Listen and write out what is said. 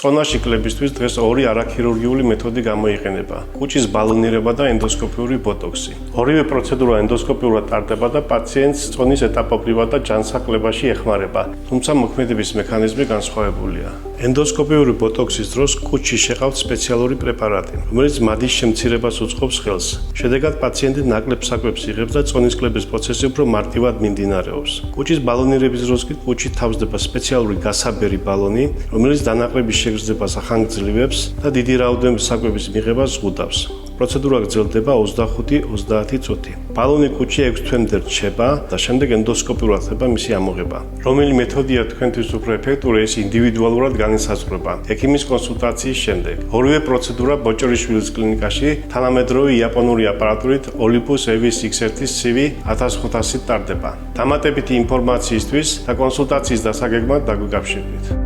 წონაში კლებისთვის დღეს ორი არაქირურგიული მეთოდი გამოიყენება: კუჭის ბალონირება და ენდოსკოპიური ბოტოქსი. ორივე პროცედურა ენდოსკოპიურად ტარდება და პაციენტს წონის ეტაპობრივად და ჯანსაკლებაში ეხმარება, თუმცა მოქმედების მექანიზმი განსხვავებულია. ენდოსკოპიური ბოტოქსის დროს კუჭში შეყავთ სპეციალური პრეპარატი, რომელიც მადის შემცირებას უწყობს ხელს. შედეგად პაციენტი ნაკლებ საკვებს იღებს და წონის კლების პროცესი უფრო მარტივად მიმდინარეობს. კუჭის ბალონირების დროს კი კუჭი თავსდება სპეციალური გასაბერი ბალონი, რომელიც დანაკლების შეგრძნებას ახანგრძლივებს და დიდი რაოდენობის საკვების მიღებას ზღუდავს. პროცედურა გრძელდება 25-30 წუთი. ბალონი კუჭი 6 თვემდე რჩება და შემდეგ ენდოსკოპიურად ხდება მისი ამოღება. რომელი მეთოდია თქვენთვის უფრო ეფექტური, ეს ინდივიდუალურად განისაზღვრება ექიმის კონსულტაციის შემდეგ. ორივე პროცედურა ბოჭორიშვილის კლინიკაში თანამედროვე იაპონური აპარატურით Olympus EVIS X1 CV 1500-ით ტარდება. დამატებითი ინფორმაციისთვის და კონსულტაციის დასაგეგმად დაგვიკავშირდით.